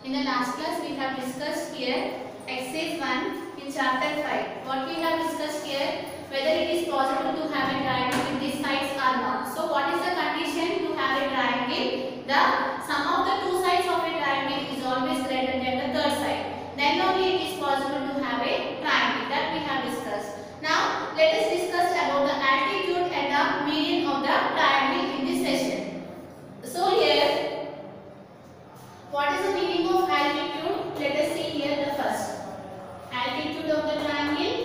In the last class we have discussed here exercise 1 in chapter 5. What we have discussed here, whether it is possible to have a triangle with these sides or not. So what is the condition to have a triangle? The sum of the two sides of a triangle is always greater than the third side. Then only it is possible to have a triangle, that we have discussed. Now let us discuss about the altitude and the median of the triangle in this session. So here, what is the meaning of altitude? Let us see here the first. Altitude of the triangle.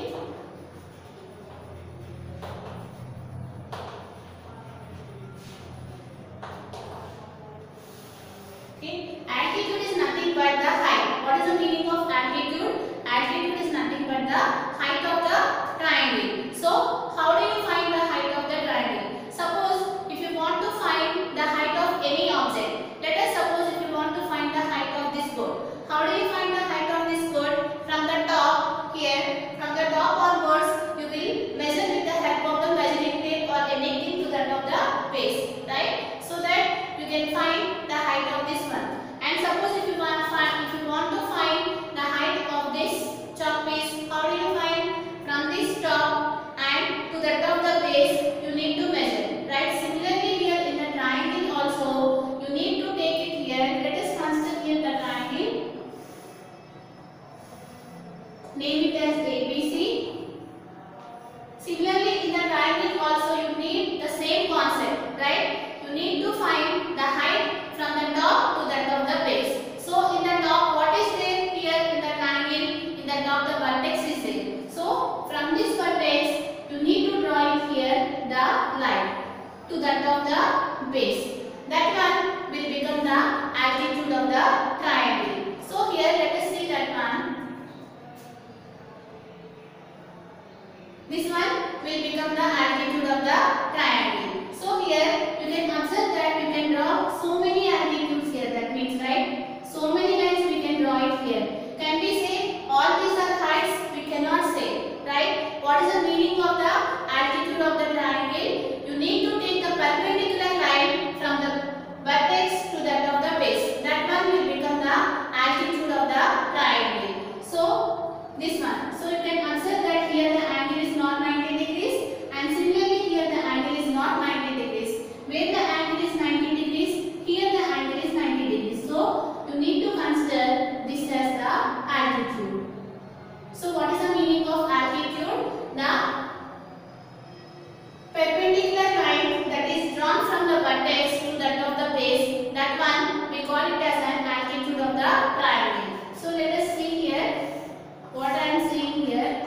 Okay. Altitude is nothing but the height. What is the meaning of altitude? Altitude is nothing but the height of the triangle. So, how do you find the height of the triangle? Suppose if you want to find the height of any object. Let us suppose if you want to find the height of this board. How do you find the height of this board? From the top here, from the top onwards, you will measure with the help of the measuring tape or anything to that of the base, right? So that you can find the height of this one. And suppose if you want to find the height of this chalk piece, how do you find? From this top and to that of the base, you need to measure, right? Similarly here in the triangle also, you need to take it here. Let us consider here the triangle. Name it as ABC. Similarly in the triangle also you need the same concept, right? You need to find the height from the top to that of the base. So in the top, what is there here in the triangle? In the top the vertex is there. So from this vertex you need to draw it here the line to that of the base. That one will become the altitude of the triangle. So here let us see that one. This one will become the altitude of the triangle. So here you can observe that you can draw so many altitudes here. That means, right, so many lines we can draw it here. Can we say all these are heights? We cannot say, right? What is the meaning of the altitude of the triangle? You need to take the perpendicular line from the vertex to that of the base. That one will become the altitude of the triangle. So this one. So you can observe that here the angle is not 90 degrees and similarly here the angle is not 90 degrees. Where the angle is 90 degrees, here the angle is 90 degrees. So you need to consider this as the altitude. So what is the meaning of altitude? The perpendicular line that is drawn from the vertex to that of the base, that one we call it as an altitude of the triangle. So let us see here what I am seeing here.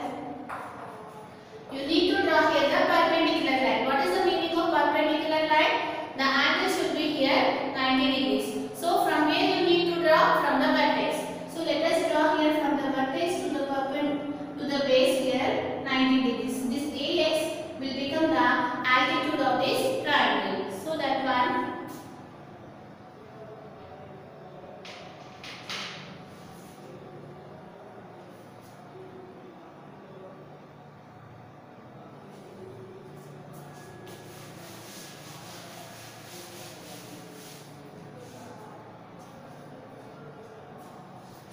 You need to draw here the perpendicular line. What is the meaning of perpendicular line? The angle should be here 90 degrees. So from where you need to draw? From the vertex. So let us draw here from the vertex to the base here 90 degrees. This AX will become the altitude of this triangle. So that one.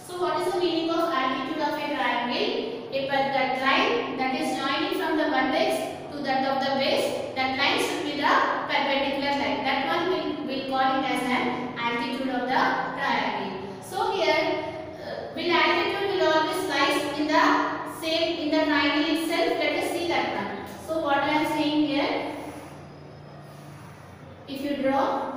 So what is the meaning of altitude of a triangle? That line that is joining from the vertex to that of the base, that line should be the perpendicular line. That one we'll call it as an altitude of the triangle. So here, will altitude will always lie in the same in the triangle itself? Let us see that one. So what I am saying here, if you draw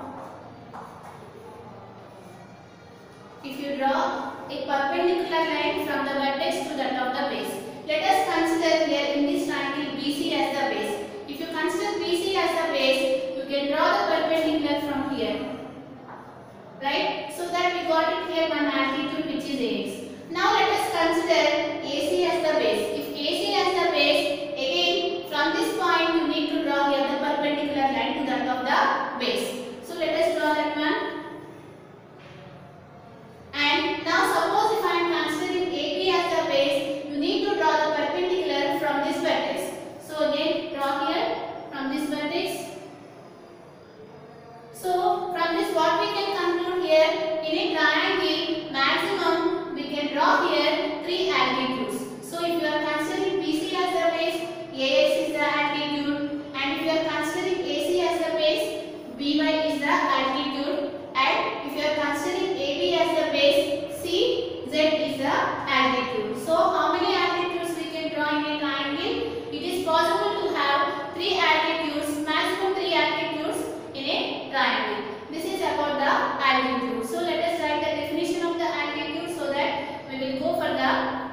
a perpendicular line from the vertex to that of the base. Let us consider here in this triangle BC as the base. If you consider BC as the base, you can draw the perpendicular from here, right? So that we got it here one altitude which is AX. Now let us consider AC as the base. If AC as the base, again from this point you need to draw here the perpendicular line to that of the base. So let us draw that one. And now suppose if I am considering AB as the base, you need to draw the perpendicular from this vertex. So again draw here from this vertex. So from this what we can conclude here, in a triangle, max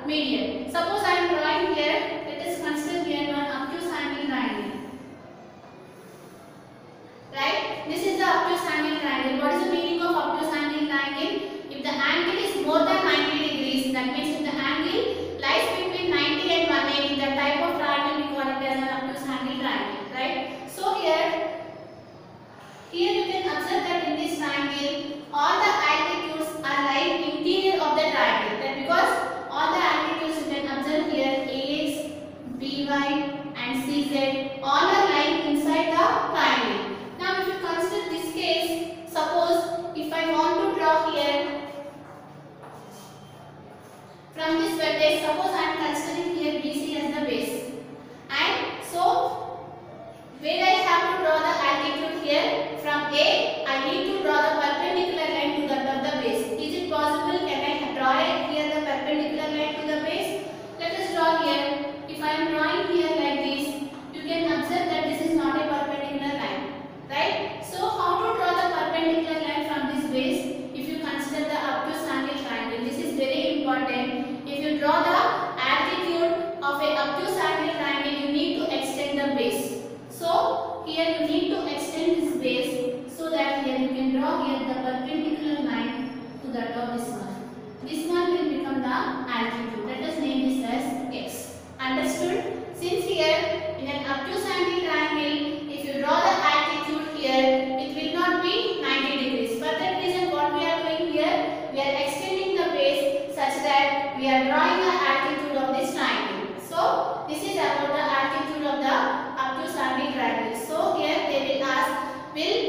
median. Suppose I am drawing here, let us consider here one obtuse angle triangle. Right? This is the obtuse angle triangle. What is the meaning of obtuse angle triangle? If the angle is more than 90 degrees, that means if the angle lies between 90 and 180, the type of triangle we call it as an obtuse angle triangle. Right? So here you can observe that in this triangle, all the altitudes are lying interior of the triangle. That because all the altitudes you can observe here, Ax, By and Cz, all are lying inside the triangle. Now if you consider this case, suppose if I want to draw here from this vertex, suppose I am considering here BC as the base, and so where I have to draw the altitude here from A, I need to draw the perpendicular line to that of the base. Is it possible? Can I draw here the perpendicular line to the base? Let us draw here. If I am drawing here like this, you can observe that this is not a perpendicular line, right? So how to draw the perpendicular line from this base? If you consider the obtuse angle triangle, this is very important. If you draw the altitude of a obtuse angle triangle, you need to extend the base. So here you need to extend this base so that here you can draw here the perpendicular line to that of this one. This one will become the altitude. Let us name this as x. Understood? Since here in an obtuse angle triangle, if you draw the altitude here, it will not be 90 degrees. For that reason, what we are doing here, we are extending the base such that we are drawing the altitude of this triangle. So this is about the altitude of the obtuse angle triangle. So here they will ask, will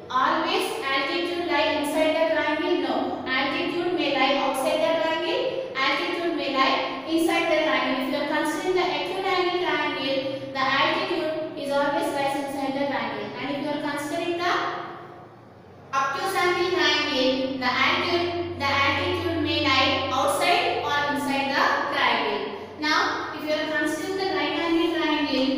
always altitude lie inside the triangle? No. Altitude may lie outside the triangle. Altitude may lie inside the triangle. If you are considering the acute angle triangle, the altitude is always lies inside the triangle. And if you are considering the obtuse angle triangle, the altitude may lie outside or inside the triangle. Now, if you are considering the right angle triangle,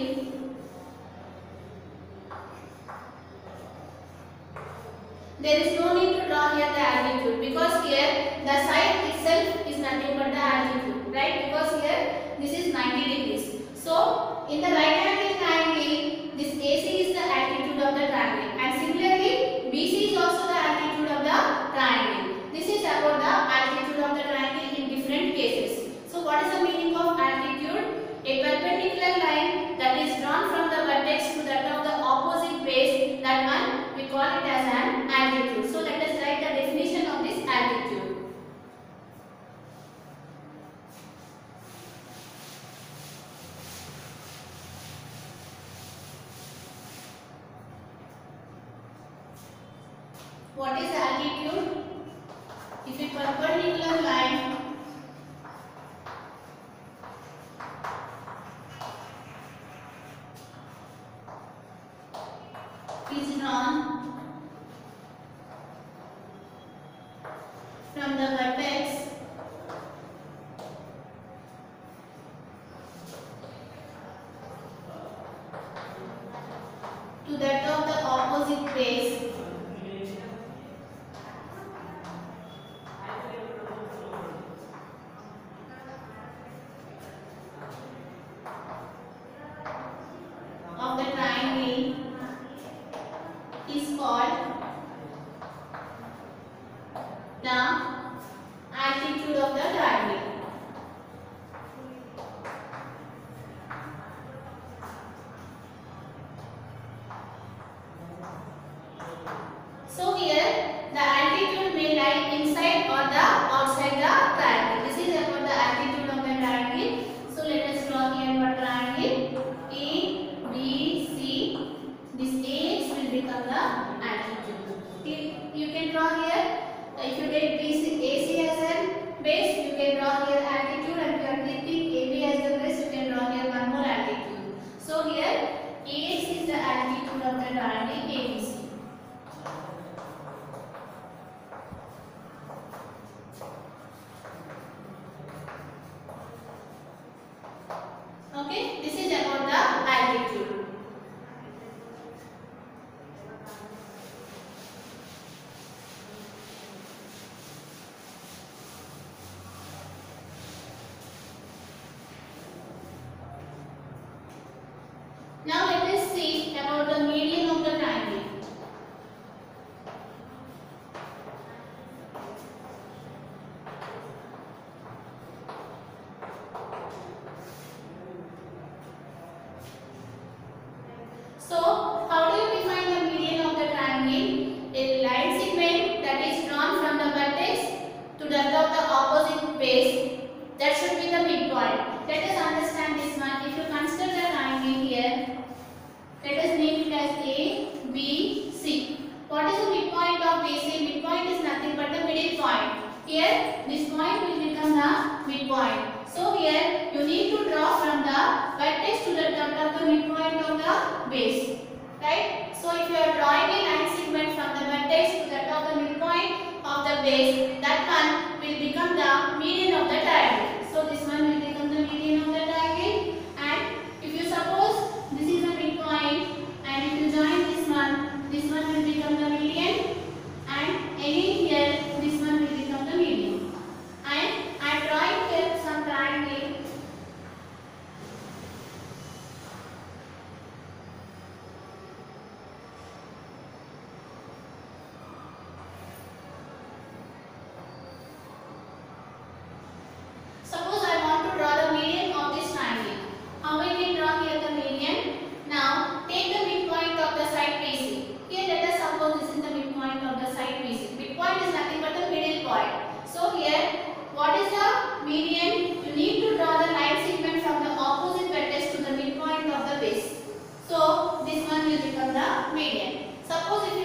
there is no need to draw here the altitude because here the side itself is nothing but the altitude, right? Because here this is 90 degrees. So in the right angle triangle, this AC is the altitude of the triangle, and similarly BC is also the altitude of the triangle. This is about the altitude of the triangle in different cases. So what is the meaning of altitude? A perpendicular line that is drawn from the vertex to that of the opposite base, that one we call it as an altitude. So let us write the definition of this altitude. What is altitude? If a perpendicular line is drawn from the vertex to that of the opposite base, of the triangle is called the altitude of the triangle. So here the altitude may lie inside or the outside the triangle. This is about the altitude of the triangle. So let us draw here one triangle A, B, C. This AX will become the altitude. You can draw here. If you take AC as a base, you can draw here altitude, and if you are taking AB as the base, you can draw here one more altitude. So here AX is the altitude of the triangle ABC. Okay, this is about the altitude. here this point will become the midpoint. So here you need to draw from the vertex to the top of the midpoint of the base. Right? So if you are drawing a line segment from the vertex to the top of the midpoint of the base, that one will become the median of the triangle. So this one will become the median of the triangle. And if you suppose this is the midpoint and if you join this one will become the median, and again here this one will become the median. And I am drawing here some triangle. Suppose I want to draw the median of this triangle. How will we draw here the median? Now take the midpoint of the side BC. Here let us suppose this is the midpoint of the side BC. Midpoint is nothing but the middle point. So here what is the median? You need to draw the line segment from the opposite vertex to the midpoint of the base. So this one will become the median. Suppose if you